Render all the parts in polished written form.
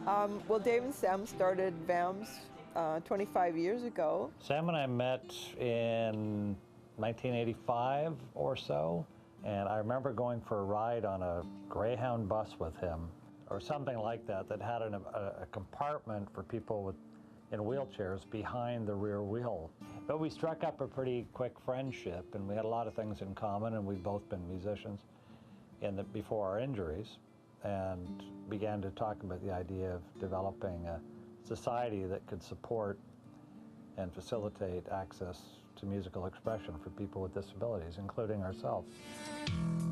Well, Dave and Sam started VAMS 25 years ago. Sam and I met in 1985 or so, and I remember going for a ride on a Greyhound bus with him, or something like that, that had a compartment for people in wheelchairs behind the rear wheel. But we struck up a pretty quick friendship, and we had a lot of things in common, and we'd both been musicians before our injuries, and began to talk about the idea of developing a society that could support and facilitate access to musical expression for people with disabilities, including ourselves.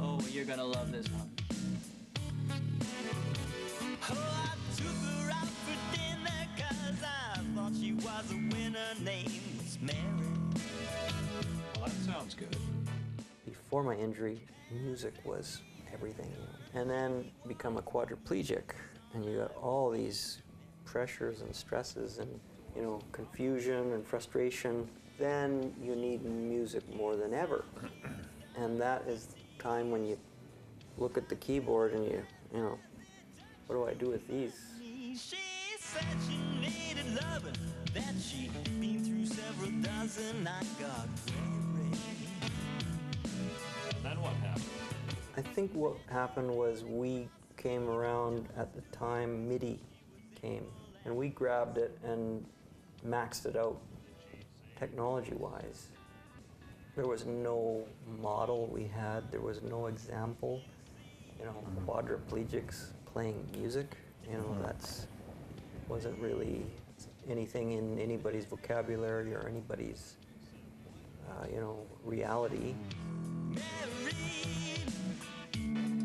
Oh, you're gonna love this one. Oh, I took her out for dinner 'cause I thought she was a winner. Name was Mary. Well, that sounds good. Before my injury, music was everything. And then become a quadriplegic, and you got all these pressures and stresses and, confusion and frustration. Then you need music more than ever. And that is the time when you look at the keyboard and what do I do with these? She said she needed loving, that she'd been through several dozen. I got weary. And then what happened? I think what happened was we came around at the time MIDI came, and we grabbed it and maxed it out technology-wise. There was no model we had, there was no example. Quadriplegics playing music, that's wasn't really anything in anybody's vocabulary or anybody's, reality.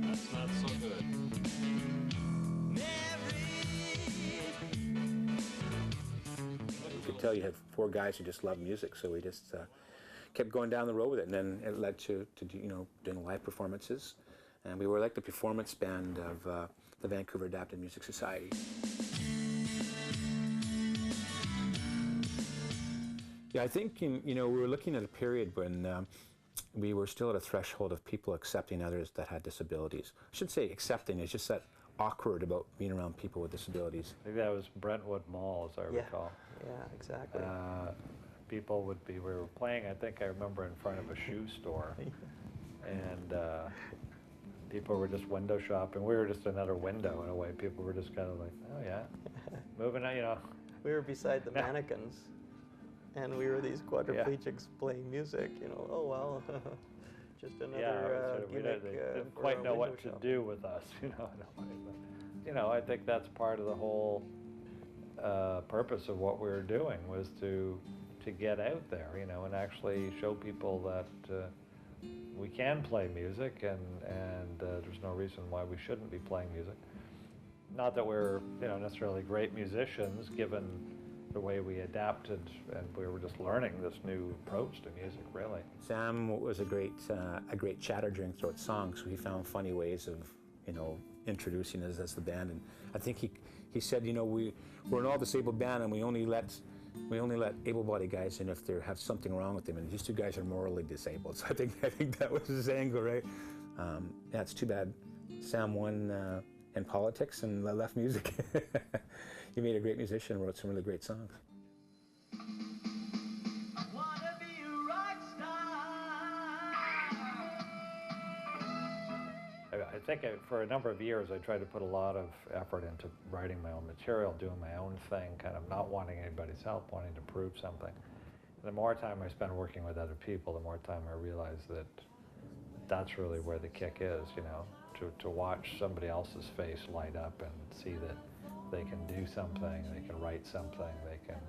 That's not so good. You could tell you had four guys who just loved music, so we just kept going down the road with it, and then it led to doing live performances, and we were like the performance band of the Vancouver Adapted Music Society. Yeah, I think we were looking at a period when we were still at a threshold of people accepting others that had disabilities. I shouldn't say accepting, it's just that awkward about being around people with disabilities. Maybe that was Brentwood Mall, as I recall. Yeah, exactly. People we were playing, I remember in front of a shoe store, and people were just window shopping. We were just another window in a way. People were just kind of like, oh yeah, moving on, We were beside the mannequins, and we were these quadriplegics playing music, oh well, just another gimmick. They didn't quite know what to do with us, in a way. But, I think that's part of the whole purpose of what we were doing, was to get out there, and actually show people that we can play music, and there's no reason why we shouldn't be playing music. Not that we're necessarily great musicians, given the way we adapted, and we were just learning this new approach to music, really. Sam was a great chatter during throughout songs, so he found funny ways of introducing us as the band. And I think he said, we're an all-disabled band, and we only let able-bodied guys in if they have something wrong with them, and these two guys are morally disabled. So I think that was his angle, right? Yeah, it's too bad Sam won in politics and left music. He made a great musician, wrote some really great songs. I wanna be a rock star. I think for a number of years I tried to put a lot of effort into writing my own material, doing my own thing, kind of not wanting anybody's help, wanting to prove something. And the more time I spend working with other people, the more time I realize that that's really where the kick is, to watch somebody else's face light up and see that they can do something, they can write something, they can